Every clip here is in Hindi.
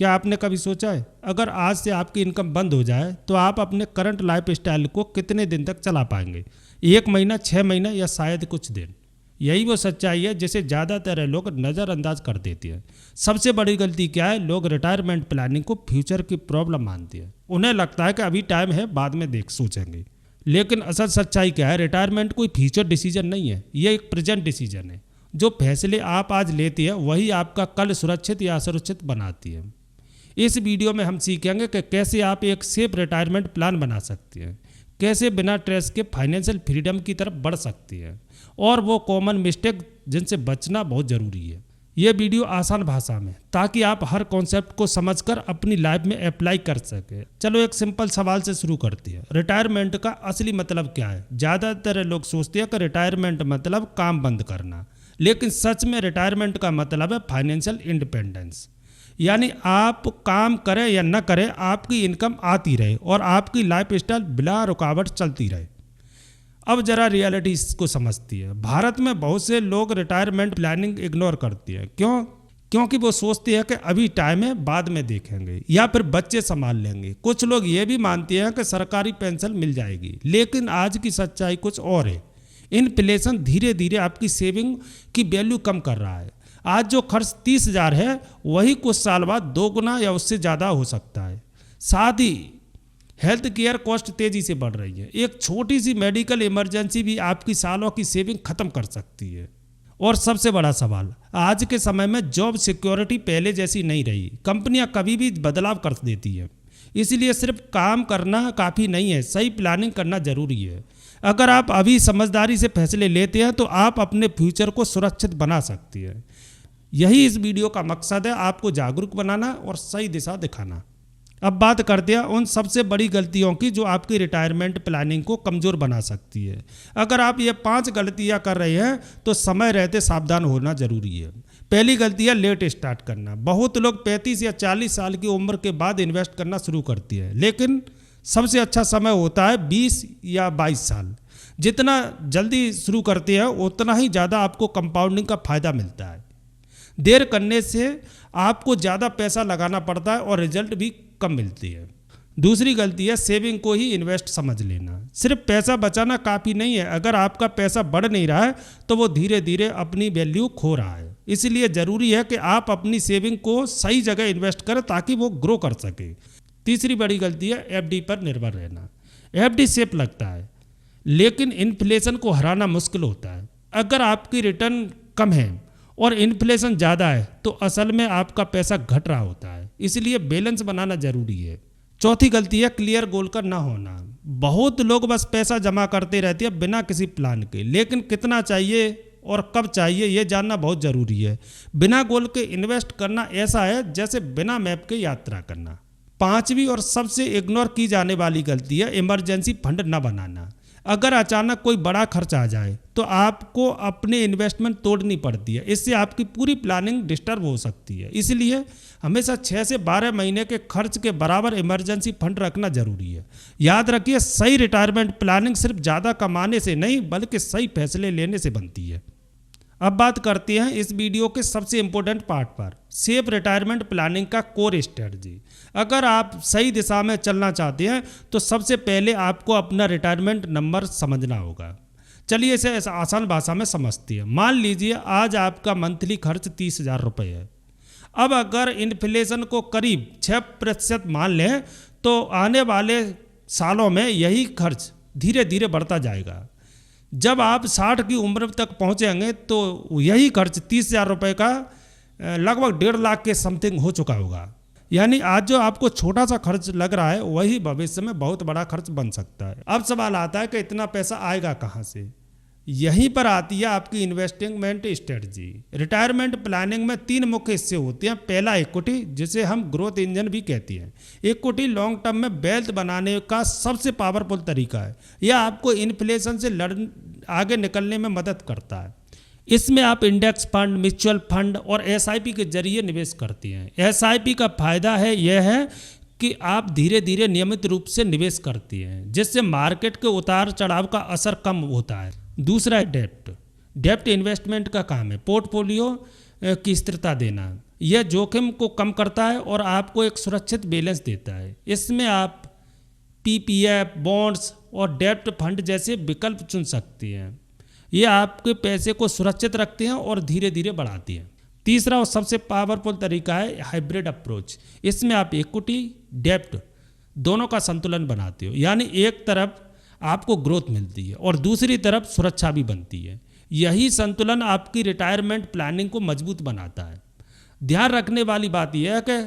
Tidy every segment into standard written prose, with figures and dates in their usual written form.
क्या आपने कभी सोचा है अगर आज से आपकी इनकम बंद हो जाए तो आप अपने करंट लाइफ स्टाइल को कितने दिन तक चला पाएंगे? 1 महीना, 6 महीना या शायद कुछ दिन? यही वो सच्चाई है जिसे ज़्यादातर लोग नज़रअंदाज कर देते हैं। सबसे बड़ी गलती क्या है? लोग रिटायरमेंट प्लानिंग को फ्यूचर की प्रॉब्लम मानते हैं। उन्हें लगता है कि अभी टाइम है, बाद में देख सोचेंगे। लेकिन असल सच्चाई क्या है? रिटायरमेंट कोई फ्यूचर डिसीजन नहीं है, ये एक प्रेजेंट डिसीजन है। जो फैसले आप आज लेते हैं वही आपका कल सुरक्षित या असुरक्षित बनाती है। इस वीडियो में हम सीखेंगे कि कैसे आप एक सेफ रिटायरमेंट प्लान बना सकते हैं, कैसे बिना स्ट्रेस के फाइनेंशियल फ्रीडम की तरफ बढ़ सकती है, और वो कॉमन मिस्टेक जिनसे बचना बहुत ज़रूरी है। ये वीडियो आसान भाषा में, ताकि आप हर कॉन्सेप्ट को समझकर अपनी लाइफ में अप्लाई कर सके। चलो एक सिंपल सवाल से शुरू करते हैं। रिटायरमेंट का असली मतलब क्या है? ज़्यादातर लोग सोचते हैं कि रिटायरमेंट मतलब काम बंद करना, लेकिन सच में रिटायरमेंट का मतलब है फाइनेंशियल इंडिपेंडेंस। यानी आप काम करें या न करें, आपकी इनकम आती रहे और आपकी लाइफ स्टाइल बिना रुकावट चलती रहे। अब जरा रियलिटी को समझती है। भारत में बहुत से लोग रिटायरमेंट प्लानिंग इग्नोर करती है। क्यों? क्योंकि वो सोचते हैं कि अभी टाइम है, बाद में देखेंगे, या फिर बच्चे संभाल लेंगे। कुछ लोग ये भी मानते हैं कि सरकारी पेंशन मिल जाएगी, लेकिन आज की सच्चाई कुछ और है। इन्फ्लेशन धीरे धीरे आपकी सेविंग की वैल्यू कम कर रहा है। आज जो खर्च 30,000 है वही कुछ साल बाद 2 गुना या उससे ज़्यादा हो सकता है। साथ ही हेल्थ केयर कॉस्ट तेज़ी से बढ़ रही है। एक छोटी सी मेडिकल इमरजेंसी भी आपकी सालों की सेविंग खत्म कर सकती है। और सबसे बड़ा सवाल, आज के समय में जॉब सिक्योरिटी पहले जैसी नहीं रही। कंपनियां कभी भी बदलाव कर देती है, इसलिए सिर्फ काम करना काफ़ी नहीं है, सही प्लानिंग करना जरूरी है। अगर आप अभी समझदारी से फैसले लेते हैं तो आप अपने फ्यूचर को सुरक्षित बना सकती है। यही इस वीडियो का मकसद है, आपको जागरूक बनाना और सही दिशा दिखाना। अब बात करते हैं उन सबसे बड़ी गलतियों की जो आपकी रिटायरमेंट प्लानिंग को कमज़ोर बना सकती है। अगर आप ये 5 गलतियां कर रहे हैं तो समय रहते सावधान होना जरूरी है। पहली गलती है लेट स्टार्ट करना। बहुत लोग 35 या 40 साल की उम्र के बाद इन्वेस्ट करना शुरू करती है, लेकिन सबसे अच्छा समय होता है 20 या 22 साल। जितना जल्दी शुरू करते हैं उतना ही ज़्यादा आपको कंपाउंडिंग का फायदा मिलता है। देर करने से आपको ज़्यादा पैसा लगाना पड़ता है और रिजल्ट भी कम मिलती है। दूसरी गलती है सेविंग को ही इन्वेस्ट समझ लेना। सिर्फ पैसा बचाना काफ़ी नहीं है। अगर आपका पैसा बढ़ नहीं रहा है तो वो धीरे धीरे अपनी वैल्यू खो रहा है। इसलिए ज़रूरी है कि आप अपनी सेविंग को सही जगह इन्वेस्ट करें ताकि वो ग्रो कर सके। तीसरी बड़ी गलती है एफडी पर निर्भर रहना। एफडी सेफ लगता है, लेकिन इन्फ्लेशन को हराना मुश्किल होता है। अगर आपकी रिटर्न कम है और इन्फ्लेशन ज़्यादा है तो असल में आपका पैसा घट रहा होता है। इसलिए बैलेंस बनाना जरूरी है। चौथी गलती है क्लियर गोल का ना होना। बहुत लोग बस पैसा जमा करते रहते हैं बिना किसी प्लान के, लेकिन कितना चाहिए और कब चाहिए ये जानना बहुत ज़रूरी है। बिना गोल के इन्वेस्ट करना ऐसा है जैसे बिना मैप के यात्रा करना। पांचवी और सबसे इग्नोर की जाने वाली गलती है इमरजेंसी फंड न बनाना। अगर अचानक कोई बड़ा खर्च आ जाए तो आपको अपने इन्वेस्टमेंट तोड़नी पड़ती है। इससे आपकी पूरी प्लानिंग डिस्टर्ब हो सकती है। इसलिए हमेशा 6 से 12 महीने के खर्च के बराबर इमरजेंसी फंड रखना जरूरी है। याद रखिए, सही रिटायरमेंट प्लानिंग सिर्फ ज़्यादा कमाने से नहीं बल्कि सही फैसले लेने से बनती है। अब बात करते हैं इस वीडियो के सबसे इम्पोर्टेंट पार्ट पर, सेफ रिटायरमेंट प्लानिंग का कोर स्ट्रेटजी। अगर आप सही दिशा में चलना चाहते हैं तो सबसे पहले आपको अपना रिटायरमेंट नंबर समझना होगा। चलिए इसे आसान भाषा में समझते हैं। मान लीजिए आज आपका मंथली खर्च 30,000 रुपये है। अब अगर इन्फ्लेशन को करीब 6% मान लें तो आने वाले सालों में यही खर्च धीरे धीरे बढ़ता जाएगा। जब आप 60 की उम्र तक पहुंचेंगे तो यही खर्च 30,000 रुपये का लगभग 1.5 लाख के समथिंग हो चुका होगा। यानी आज जो आपको छोटा सा खर्च लग रहा है वही भविष्य में बहुत बड़ा खर्च बन सकता है। अब सवाल आता है कि इतना पैसा आएगा कहाँ से? यहीं पर आती है आपकी इन्वेस्टमेंट स्ट्रेटजी। रिटायरमेंट प्लानिंग में 3 मुख्य हिस्से होते हैं। पहला इक्विटी, जिसे हम ग्रोथ इंजन भी कहते हैं। इक्विटी लॉन्ग टर्म में वेल्थ बनाने का सबसे पावरफुल तरीका है। यह आपको इन्फ्लेशन से आगे निकलने में मदद करता है। इसमें आप इंडेक्स फंड, म्यूचुअल फंड और एसआईपी के जरिए निवेश करते हैं। एसआईपी का फायदा है यह है कि आप धीरे धीरे नियमित रूप से निवेश करते हैं, जिससे मार्केट के उतार चढ़ाव का असर कम होता है। दूसरा है डेप्ट। डेप्ट इन्वेस्टमेंट का काम है पोर्टफोलियो की स्थिरता देना। यह जोखिम को कम करता है और आपको एक सुरक्षित बैलेंस देता है। इसमें आप पीपीएफ, बॉन्ड्स और डेब्ट फंड जैसे विकल्प चुन सकते हैं। ये आपके पैसे को सुरक्षित रखते हैं और धीरे धीरे बढ़ाते हैं। तीसरा और सबसे पावरफुल तरीका है हाइब्रिड अप्रोच। इसमें आप इक्विटी, डेब्ट दोनों का संतुलन बनाते हो, यानी एक तरफ आपको ग्रोथ मिलती है और दूसरी तरफ सुरक्षा भी बनती है। यही संतुलन आपकी रिटायरमेंट प्लानिंग को मजबूत बनाता है। ध्यान रखने वाली बात यह है कि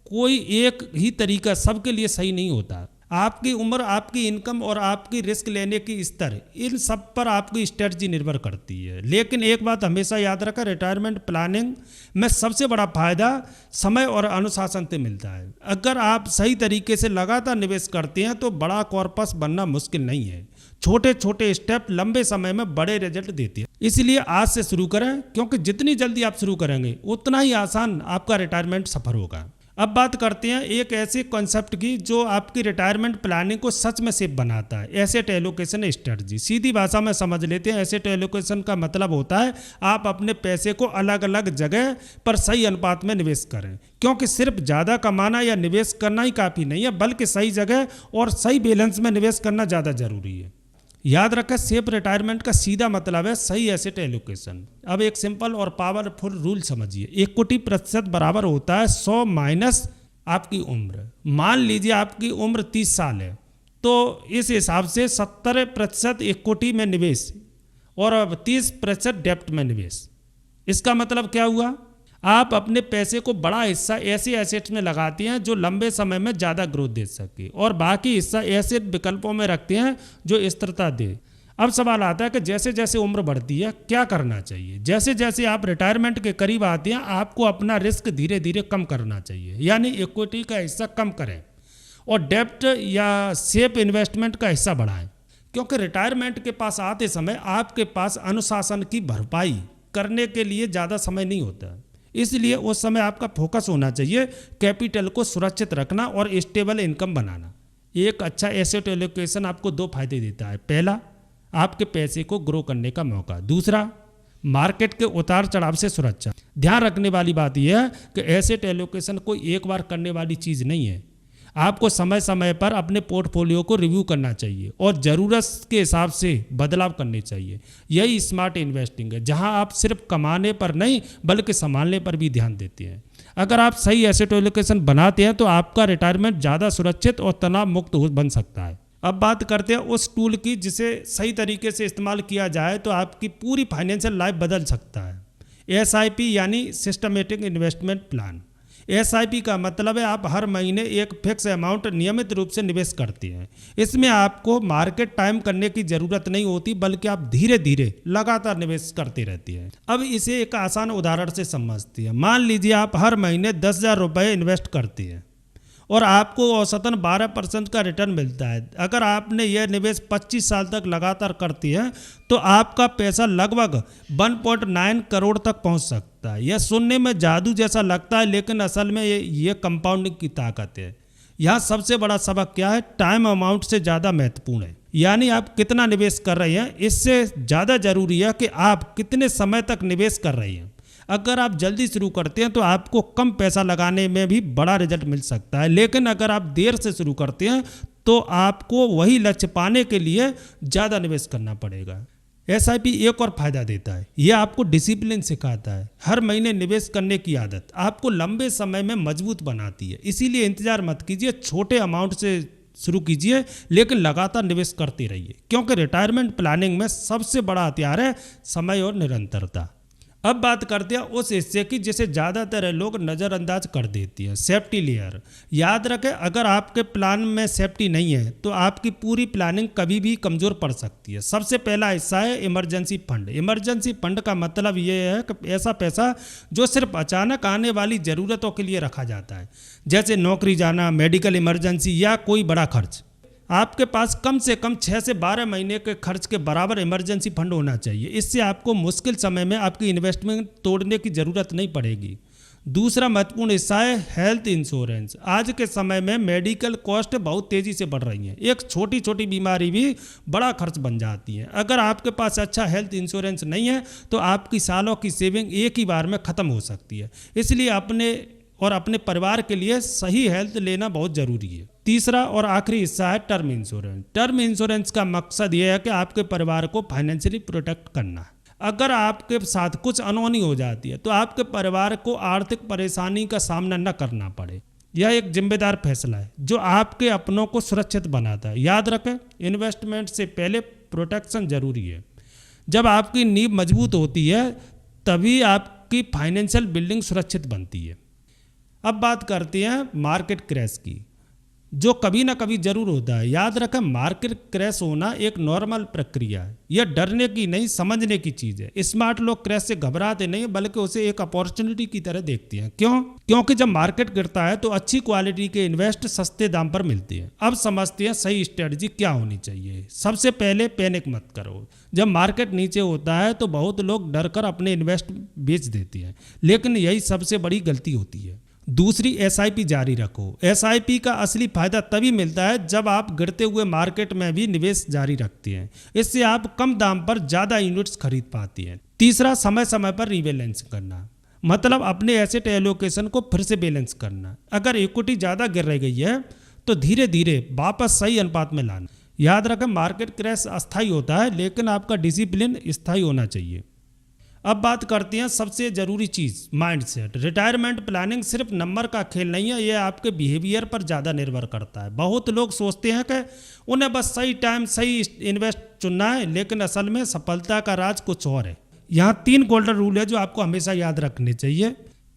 कोई एक ही तरीका सबके लिए सही नहीं होता। आपकी उम्र, आपकी इनकम और आपकी रिस्क लेने की स्तर, इन सब पर आपकी स्ट्रेटजी निर्भर करती है। लेकिन एक बात हमेशा याद रखें, रिटायरमेंट प्लानिंग में सबसे बड़ा फायदा समय और अनुशासन से मिलता है। अगर आप सही तरीके से लगातार निवेश करते हैं तो बड़ा कॉर्पस बनना मुश्किल नहीं है। छोटे छोटे स्टेप लंबे समय में बड़े रिजल्ट देते हैं। इसलिए आज से शुरू करें, क्योंकि जितनी जल्दी आप शुरू करेंगे उतना ही आसान आपका रिटायरमेंट सफर होगा। अब बात करते हैं एक ऐसे कॉन्सेप्ट की जो आपकी रिटायरमेंट प्लानिंग को सच में सेफ बनाता है, एसेट एलोकेशन स्ट्रेटजी। सीधी भाषा में समझ लेते हैं, एसेट एलोकेशन का मतलब होता है आप अपने पैसे को अलग अलग जगह पर सही अनुपात में निवेश करें, क्योंकि सिर्फ ज़्यादा कमाना या निवेश करना ही काफ़ी नहीं है, बल्कि सही जगह और सही बैलेंस में निवेश करना ज़्यादा जरूरी है। याद रखें, सेफ रिटायरमेंट का सीधा मतलब है सही एसेट एलोकेशन। अब एक सिंपल और पावरफुल रूल समझिए। इक्विटी प्रतिशत बराबर होता है 100 माइनस आपकी उम्र। मान लीजिए आपकी उम्र 30 साल है, तो इस हिसाब से 70% इक्विटी में निवेश और 30% डेब्ट में निवेश। इसका मतलब क्या हुआ? आप अपने पैसे को बड़ा हिस्सा ऐसे एसेट्स में लगाते हैं जो लंबे समय में ज़्यादा ग्रोथ दे सके और बाकी हिस्सा ऐसे विकल्पों में रखते हैं जो स्थिरता दे। अब सवाल आता है कि जैसे जैसे उम्र बढ़ती है क्या करना चाहिए। जैसे जैसे आप रिटायरमेंट के करीब आते हैं आपको अपना रिस्क धीरे धीरे कम करना चाहिए, यानी इक्विटी का हिस्सा कम करें और डेब्ट या सेफ इन्वेस्टमेंट का हिस्सा बढ़ाएं, क्योंकि रिटायरमेंट के पास आते समय आपके पास अनुशासन की भरपाई करने के लिए ज़्यादा समय नहीं होता। इसलिए उस समय आपका फोकस होना चाहिए कैपिटल को सुरक्षित रखना और स्टेबल इनकम बनाना। एक अच्छा एसेट एलोकेशन आपको 2 फायदे देता है। पहला, आपके पैसे को ग्रो करने का मौका। दूसरा, मार्केट के उतार चढ़ाव से सुरक्षा। ध्यान रखने वाली बात यह है कि एसेट एलोकेशन कोई एक बार करने वाली चीज़ नहीं है। आपको समय समय पर अपने पोर्टफोलियो को रिव्यू करना चाहिए और ज़रूरत के हिसाब से बदलाव करने चाहिए। यही स्मार्ट इन्वेस्टिंग है, जहां आप सिर्फ कमाने पर नहीं बल्कि संभालने पर भी ध्यान देते हैं। अगर आप सही एसेट एलोकेशन बनाते हैं तो आपका रिटायरमेंट ज़्यादा सुरक्षित और तनाव मुक्त बन सकता है। अब बात करते हैं उस टूल की जिसे सही तरीके से इस्तेमाल किया जाए तो आपकी पूरी फाइनेंशियल लाइफ बदल सकता है। SIP यानी सिस्टमेटिक इन्वेस्टमेंट प्लान। SIP का मतलब है आप हर महीने एक फिक्स अमाउंट नियमित रूप से निवेश करते हैं। इसमें आपको मार्केट टाइम करने की ज़रूरत नहीं होती, बल्कि आप धीरे धीरे लगातार निवेश करते रहते हैं। अब इसे एक आसान उदाहरण से समझते हैं। मान लीजिए आप हर महीने 10,000 रुपये इन्वेस्ट करते हैं और आपको औसतन 12% का रिटर्न मिलता है। अगर आपने यह निवेश 25 साल तक लगातार करती है तो आपका पैसा लगभग 1.9 करोड़ तक पहुंच सकता है। यह सुनने में जादू जैसा लगता है, लेकिन असल में ये कंपाउंडिंग की ताकत है। यहाँ सबसे बड़ा सबक क्या है? टाइम अमाउंट से ज़्यादा महत्वपूर्ण है। यानी आप कितना निवेश कर रहे हैं इससे ज़्यादा जरूरी है कि आप कितने समय तक निवेश कर रहे हैं। अगर आप जल्दी शुरू करते हैं तो आपको कम पैसा लगाने में भी बड़ा रिजल्ट मिल सकता है, लेकिन अगर आप देर से शुरू करते हैं तो आपको वही लक्ष्य पाने के लिए ज़्यादा निवेश करना पड़ेगा। SIP एक और फायदा देता है, यह आपको डिसिप्लिन सिखाता है। हर महीने निवेश करने की आदत आपको लंबे समय में मजबूत बनाती है। इसीलिए इंतजार मत कीजिए, छोटे अमाउंट से शुरू कीजिए लेकिन लगातार निवेश करते रहिए, क्योंकि रिटायरमेंट प्लानिंग में सबसे बड़ा हथियार है समय और निरंतरता। अब बात करते हैं उस हिस्से की जिसे ज़्यादातर लोग नज़रअंदाज कर देती है, सेफ्टी लेयर। याद रखें, अगर आपके प्लान में सेफ्टी नहीं है तो आपकी पूरी प्लानिंग कभी भी कमज़ोर पड़ सकती है। सबसे पहला हिस्सा है इमरजेंसी फंड। इमरजेंसी फंड का मतलब ये है कि ऐसा पैसा जो सिर्फ अचानक आने वाली ज़रूरतों के लिए रखा जाता है, जैसे नौकरी जाना, मेडिकल इमरजेंसी या कोई बड़ा खर्च। आपके पास कम से कम 6 से 12 महीने के खर्च के बराबर इमरजेंसी फंड होना चाहिए। इससे आपको मुश्किल समय में आपकी इन्वेस्टमेंट तोड़ने की ज़रूरत नहीं पड़ेगी। दूसरा महत्वपूर्ण हिस्सा है हेल्थ इंश्योरेंस। आज के समय में मेडिकल कॉस्ट बहुत तेज़ी से बढ़ रही हैं। एक छोटी छोटी बीमारी भी बड़ा खर्च बन जाती है। अगर आपके पास अच्छा हेल्थ इंश्योरेंस नहीं है तो आपकी सालों की सेविंग एक ही बार में ख़त्म हो सकती है। इसलिए अपने परिवार के लिए सही हेल्थ लेना बहुत ज़रूरी है। तीसरा और आखिरी हिस्सा है टर्म इंश्योरेंस। टर्म इंश्योरेंस का मकसद ये है कि आपके परिवार को फाइनेंशियली प्रोटेक्ट करना है। अगर आपके साथ कुछ अनहोनी हो जाती है तो आपके परिवार को आर्थिक परेशानी का सामना न करना पड़े। यह एक जिम्मेदार फैसला है जो आपके अपनों को सुरक्षित बनाता है। याद रखें, इन्वेस्टमेंट से पहले प्रोटेक्शन जरूरी है। जब आपकी नींव मजबूत होती है तभी आपकी फाइनेंशियल बिल्डिंग सुरक्षित बनती है। अब बात करते हैं मार्केट क्रैश की, जो कभी ना कभी जरूर होता है। याद रखें, मार्केट क्रैश होना एक नॉर्मल प्रक्रिया है। यह डरने की नहीं, समझने की चीज़ है। स्मार्ट लोग क्रैश से घबराते नहीं बल्कि उसे एक अपॉर्चुनिटी की तरह देखते हैं। क्यों? क्योंकि जब मार्केट गिरता है तो अच्छी क्वालिटी के इन्वेस्ट सस्ते दाम पर मिलते हैं। अब समझते हैं सही स्ट्रेटजी क्या होनी चाहिए। सबसे पहले पैनिक मत करो। जब मार्केट नीचे होता है तो बहुत लोग डर कर अपने इन्वेस्ट बेच देते हैं, लेकिन यही सबसे बड़ी गलती होती है। दूसरी, एसआईपी जारी रखो। एसआईपी का असली फायदा तभी मिलता है जब आप गिरते हुए मार्केट में भी निवेश जारी रखते हैं। इससे आप कम दाम पर ज़्यादा यूनिट्स खरीद पाते हैं। तीसरा, समय समय पर रीबैलेंस करना, मतलब अपने एसेट एलोकेशन को फिर से बैलेंस करना। अगर इक्विटी ज़्यादा गिर रह गई है तो धीरे धीरे वापस सही अनुपात में लाना। याद रखें, मार्केट क्रैश अस्थायी होता है लेकिन आपका डिसिप्लिन स्थायी होना चाहिए। अब बात करते हैं सबसे ज़रूरी चीज़, माइंडसेट। रिटायरमेंट प्लानिंग सिर्फ नंबर का खेल नहीं है, यह आपके बिहेवियर पर ज़्यादा निर्भर करता है। बहुत लोग सोचते हैं कि उन्हें बस सही टाइम सही इन्वेस्ट चुनना है, लेकिन असल में सफलता का राज कुछ और है। यहाँ 3 गोल्डन रूल है जो आपको हमेशा याद रखने चाहिए।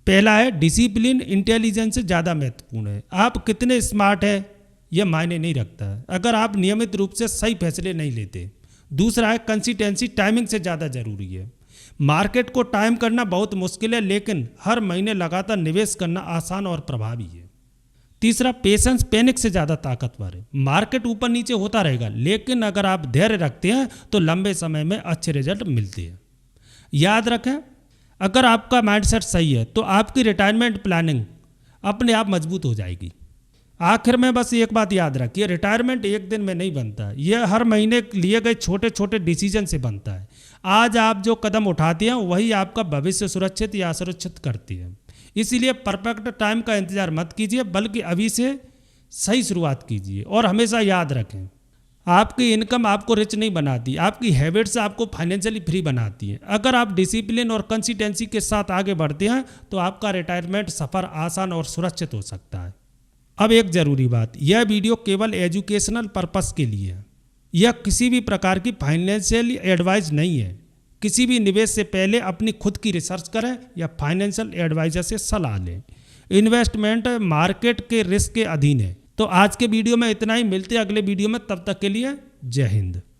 पहला है, डिसिप्लिन इंटेलिजेंस से ज़्यादा महत्वपूर्ण है। आप कितने स्मार्ट हैं यह मायने नहीं रखता है अगर आप नियमित रूप से सही फैसले नहीं लेते। दूसरा है, कंसिस्टेंसी टाइमिंग से ज़्यादा ज़रूरी है। मार्केट को टाइम करना बहुत मुश्किल है, लेकिन हर महीने लगातार निवेश करना आसान और प्रभावी है। तीसरा, पेशेंस पैनिक से ज़्यादा ताकतवर है। मार्केट ऊपर नीचे होता रहेगा, लेकिन अगर आप धैर्य रखते हैं तो लंबे समय में अच्छे रिजल्ट मिलते हैं। याद रखें, अगर आपका माइंडसेट सही है तो आपकी रिटायरमेंट प्लानिंग अपने आप मजबूत हो जाएगी। आखिर में बस एक बात याद रखिए, रिटायरमेंट एक दिन में नहीं बनता, यह हर महीने लिए गए छोटे छोटे डिसीजन से बनता है। आज आप जो कदम उठाते हैं वही आपका भविष्य सुरक्षित या असुरक्षित करती है। इसीलिए परफेक्ट टाइम का इंतजार मत कीजिए, बल्कि अभी से सही शुरुआत कीजिए। और हमेशा याद रखें, आपकी इनकम आपको रिच नहीं बनाती, आपकी हैबिट्स आपको फाइनेंशियली फ्री बनाती है। अगर आप डिसिप्लिन और कंसिस्टेंसी के साथ आगे बढ़ते हैं तो आपका रिटायरमेंट सफ़र आसान और सुरक्षित हो सकता है। अब एक ज़रूरी बात, यह वीडियो केवल एजुकेशनल पर्पस के लिए है। यह किसी भी प्रकार की फाइनेंशियल एडवाइस नहीं है। किसी भी निवेश से पहले अपनी खुद की रिसर्च करें या फाइनेंशियल एडवाइजर से सलाह लें। इन्वेस्टमेंट मार्केट के रिस्क के अधीन है। तो आज के वीडियो में इतना ही, मिलते हैं अगले वीडियो में। तब तक के लिए जय हिंद।